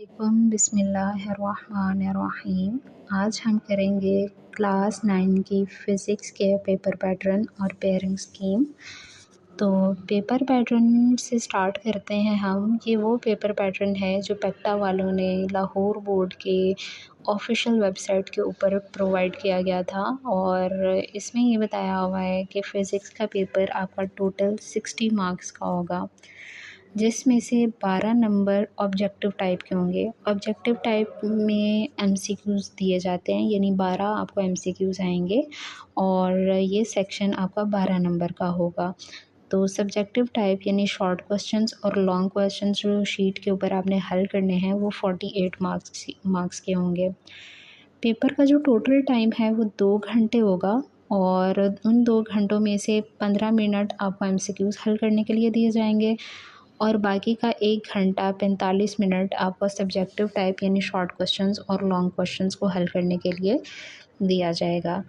वालेकुम बिस्मिल्लाहिर्रहमानिर्रहीम। आज हम करेंगे क्लास 9 की फ़िज़िक्स के पेपर पैटर्न और पेयरिंग स्कीम। तो पेपर पैटर्न से स्टार्ट करते हैं हम। ये वो पेपर पैटर्न है जो पेक्टा वालों ने लाहौर बोर्ड के ऑफिशियल वेबसाइट के ऊपर प्रोवाइड किया गया था और इसमें ये बताया हुआ है कि फ़िज़िक्स का पेपर आपका टोटल 60 मार्क्स का होगा, जिसमें से 12 नंबर ऑब्जेक्टिव टाइप के होंगे। ऑब्जेक्टिव टाइप में एमसीक्यूज़ दिए जाते हैं, यानी 12 आपको एमसीक्यूज़ आएंगे और ये सेक्शन आपका 12 नंबर का होगा। तो सब्जेक्टिव टाइप यानी शॉर्ट क्वेश्चंस और लॉन्ग क्वेश्चंस जो शीट के ऊपर आपने हल करने हैं वो 48 मार्क्स के होंगे। पेपर का जो टोटल टाइम है वो 2 घंटे होगा और उन 2 घंटों में से 15 मिनट आपको एमसीक्यूज़ हल करने के लिए दिए जाएंगे और बाकी का 1 घंटा 45 मिनट आपको सब्जेक्टिव टाइप यानी शॉर्ट क्वेश्चंस और लॉन्ग क्वेश्चंस को हल करने के लिए दिया जाएगा।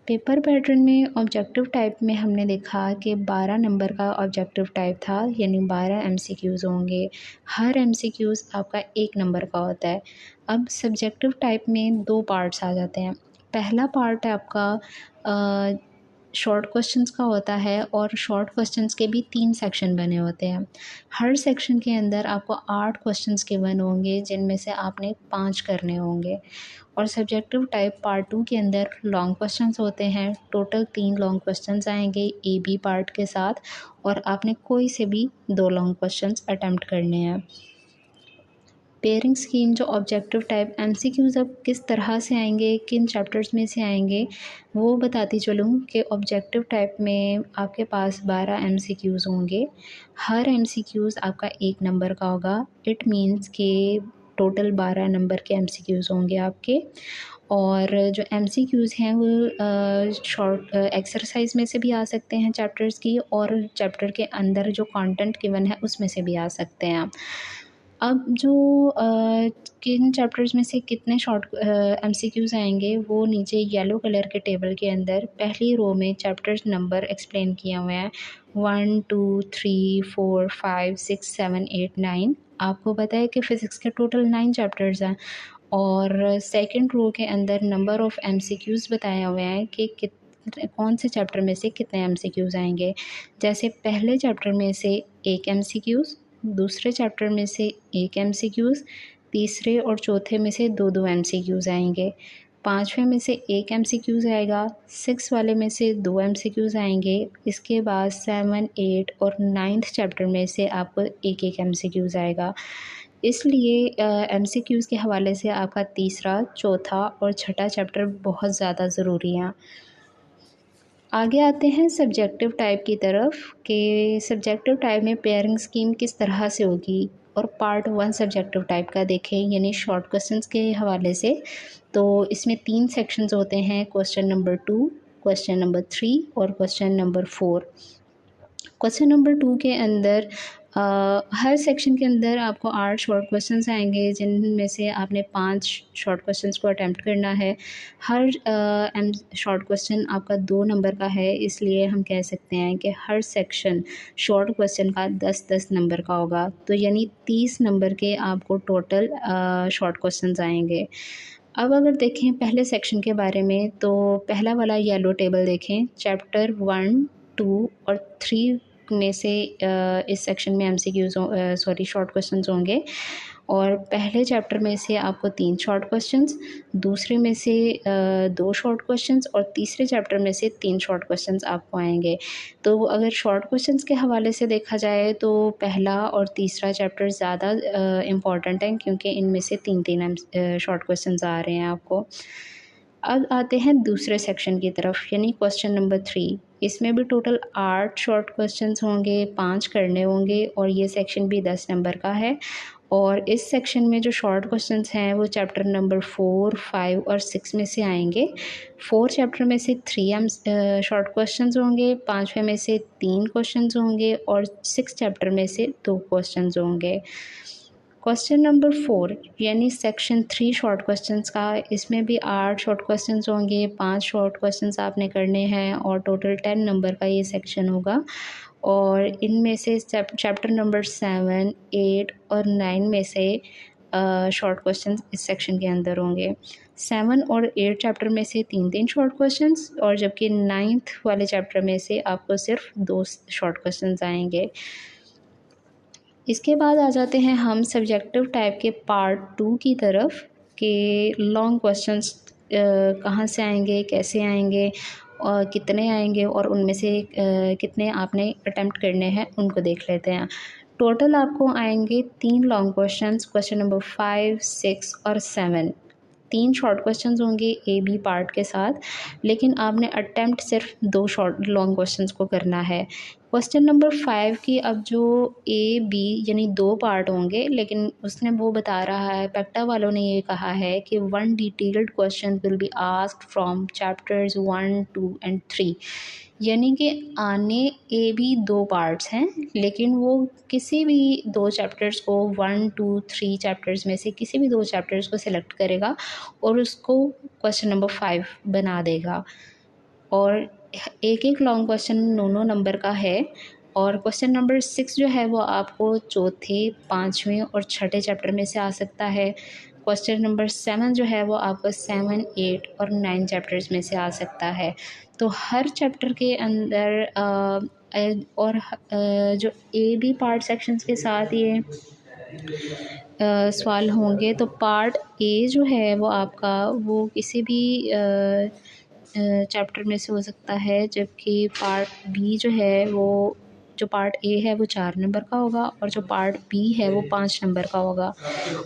पेपर पैटर्न में ऑब्जेक्टिव टाइप में हमने देखा कि 12 नंबर का ऑब्जेक्टिव टाइप था, यानी 12 एमसीक्यूज़ होंगे। हर एमसीक्यूज़ आपका 1 नंबर का होता है। अब सब्जेक्टिव टाइप में 2 पार्ट्स आ जाते हैं। पहला पार्ट है आपका शॉर्ट क्वेश्चंस का होता है और शॉर्ट क्वेश्चंस के भी 3 सेक्शन बने होते हैं। हर सेक्शन के अंदर आपको 8 क्वेश्चंस गिवन होंगे, जिनमें से आपने 5 करने होंगे। और सब्जेक्टिव टाइप पार्ट 2 के अंदर लॉन्ग क्वेश्चंस होते हैं। टोटल 3 लॉन्ग क्वेश्चंस आएंगे ए बी पार्ट के साथ और आपने कोई से भी 2 लॉन्ग क्वेश्चंस अटेम्प्ट करने हैं। पेयरिंग स्कीम जो ऑब्जेक्टिव टाइप एमसीक्यूज़ अब किस तरह से आएंगे, किन चैप्टर्स में से आएंगे, वो बताती चलूँ कि ऑब्जेक्टिव टाइप में आपके पास 12 एमसीक्यूज़ होंगे। हर एमसीक्यूज़ आपका 1 नंबर का होगा। इट मीन्स कि टोटल 12 नंबर के एमसीक्यूज़ होंगे आपके। और जो एमसीक्यूज़ हैं वो शॉर्ट एक्सरसाइज में से भी आ सकते हैं चैप्टर्स की, और चैप्टर के अंदर जो कंटेंट गिवन है उसमें से भी आ सकते हैं। अब जो किन चैप्टर्स में से कितने शॉर्ट एमसीक्यूज़ आएंगे वो नीचे येलो कलर के टेबल के अंदर पहली रो में चैप्टर्स नंबर एक्सप्लेन किए हुए हैं। 1 2 3 4 5 6 7 8 9। आपको पता है कि फ़िज़िक्स के टोटल 9 चैप्टर्स हैं और सेकंड रो के अंदर नंबर ऑफ़ एमसीक्यूज़ बताए हुए हैं कि कौन से चैप्टर में से कितने एमसीक्यूज़ आएंगे। जैसे पहले चैप्टर में से 1 एमसीक्यूज़, दूसरे चैप्टर में से 1 एमसीक्यूज़, तीसरे और चौथे में से 2-2 एमसीक्यूज़ आएंगे। पाँचवें में से 1 एमसीक्यूज़ आएगा, 6 वाले में से 2 एमसीक्यूज़ आएंगे। इसके बाद 7, 8 और 9th चैप्टर में से आपको 1-1 एमसीक्यूज़ आएगा। इसलिए एमसीक्यूज़ के हवाले से आपका तीसरा, चौथा और छठा चैप्टर बहुत ज़्यादा ज़रूरी हैं। आगे आते हैं सब्जेक्टिव टाइप की तरफ कि सब्जेक्टिव टाइप में पेयरिंग स्कीम किस तरह से होगी। और पार्ट 1 सब्जेक्टिव टाइप का देखें, यानी शॉर्ट क्वेश्चंस के हवाले से, तो इसमें 3 सेक्शंस होते हैं। क्वेश्चन नंबर 2, क्वेश्चन नंबर 3 और क्वेश्चन नंबर 4। क्वेश्चन नंबर 2 के अंदर हर सेक्शन के अंदर आपको 8 शॉर्ट क्वेश्चंस आएंगे, जिनमें से आपने 5 शॉर्ट क्वेश्चंस को अटैम्प्ट करना है। हर शॉर्ट क्वेश्चन आपका 2 नंबर का है, इसलिए हम कह सकते हैं कि हर सेक्शन शॉर्ट क्वेश्चन का 10-10 नंबर का होगा। तो यानी 30 नंबर के आपको टोटल शॉर्ट क्वेश्चंस आएंगे। अब अगर देखें पहले सेक्शन के बारे में, तो पहला वाला येलो टेबल देखें। चैप्टर 1, 2 और 3 में से इस सेक्शन में शॉर्ट क्वेश्चंस होंगे। और पहले चैप्टर में से आपको 3 शॉर्ट क्वेश्चंस, दूसरे में से 2 शॉर्ट क्वेश्चंस और तीसरे चैप्टर में से 3 शॉर्ट क्वेश्चंस आपको आएंगे। तो अगर शॉर्ट क्वेश्चंस के हवाले से देखा जाए तो पहला और तीसरा चैप्टर ज़्यादा इम्पॉर्टेंट हैं, क्योंकि इनमें से 3-3 शॉर्ट क्वेश्चंस आ रहे हैं आपको। अब आते हैं दूसरे सेक्शन की तरफ, यानी क्वेश्चन नंबर 3। इसमें भी टोटल 8 शॉर्ट क्वेश्चंस होंगे, 5 करने होंगे और ये सेक्शन भी 10 नंबर का है। और इस सेक्शन में जो शॉर्ट क्वेश्चंस हैं वो चैप्टर नंबर 4, 5 और 6 में से आएंगे। 4 चैप्टर में से 3 शॉर्ट क्वेश्चंस होंगे, 5वें में से 3 क्वेश्चंस होंगे और 6 चैप्टर में से 2 क्वेश्चंस होंगे। क्वेश्चन नंबर 4 यानी सेक्शन 3 शॉर्ट क्वेश्चंस का, इसमें भी 8 शॉर्ट क्वेश्चंस होंगे, 5 शॉर्ट क्वेश्चंस आपने करने हैं और टोटल 10 नंबर का ये सेक्शन होगा। और इनमें से चैप्टर नंबर 7, 8 और 9 में से शॉर्ट क्वेश्चंस इस सेक्शन के अंदर होंगे। 7 और 8 चैप्टर में से 3-3 शॉर्ट क्वेश्चंस, और जबकि 9th वाले चैप्टर में से आपको सिर्फ 2 शॉर्ट क्वेश्चंस आएंगे। इसके बाद आ जाते हैं हम सब्जेक्टिव टाइप के पार्ट 2 की तरफ, कि लॉन्ग क्वेश्चंस कहाँ से आएंगे, कैसे आएंगे और कितने आएंगे, और उनमें से कितने आपने अटेम्प्ट करने हैं उनको देख लेते हैं। टोटल आपको आएंगे 3 लॉन्ग क्वेश्चंस, क्वेश्चन नंबर 5, 6 और 7। 3 शॉर्ट क्वेश्चंस होंगे ए बी पार्ट के साथ, लेकिन आपने अटेम्प्ट सिर्फ 2 शॉर्ट लॉन्ग क्वेश्चंस को करना है। क्वेश्चन नंबर 5 की अब जो ए बी यानी 2 पार्ट होंगे, लेकिन उसने वो बता रहा है, पेक्टा वालों ने ये कहा है कि 1 detailed question will be asked from chapters 1, 2 and 3। यानी कि आने ए बी 2 पार्ट्स हैं, लेकिन वो किसी भी 2 चैप्टर्स को 1, 2, 3 चैप्टर्स में से किसी भी 2 चैप्टर्स को सिलेक्ट करेगा और उसको क्वेश्चन नंबर 5 बना देगा। और एक एक लॉन्ग क्वेश्चन 9 नंबर का है। और क्वेश्चन नंबर 6 जो है वो आपको चौथे, 5वें और 6ठे चैप्टर में से आ सकता है। क्वेश्चन नंबर 7 जो है वो आपको 7, 8 और 9 चैप्टर्स में से आ सकता है। तो हर चैप्टर के अंदर और जो ए बी पार्ट सेक्शंस के साथ ये सवाल होंगे। तो पार्ट ए जो है वो आपका वो किसी भी चैप्टर में से हो सकता है, जबकि पार्ट बी जो है वो, जो पार्ट ए है वो 4 नंबर का होगा और जो पार्ट बी है वो 5 नंबर का होगा।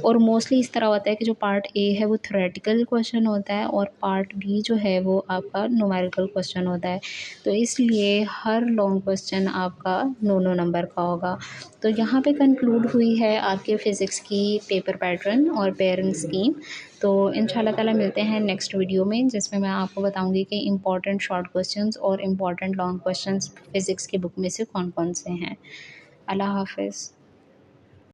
और मोस्टली इस तरह होता है कि जो पार्ट ए है वो थ्योरेटिकल क्वेश्चन होता है और पार्ट बी जो है वो आपका न्यूमेरिकल क्वेश्चन होता है। तो इसलिए हर लॉन्ग क्वेश्चन आपका 9 नंबर का होगा। तो यहाँ पे कंक्लूड हुई है आपके फ़िज़िक्स की पेपर पैटर्न और पेयरिंग स्कीम। तो इंशाल्लाह ताला मिलते हैं नेक्स्ट वीडियो में, जिसमें मैं आपको बताऊंगी कि इम्पॉर्टेंट शॉर्ट क्वेश्चंस और इम्पॉर्टेंट लॉन्ग क्वेश्चंस फ़िज़िक्स की बुक में से कौन कौन से हैं। अल्लाह हाफ़िज़।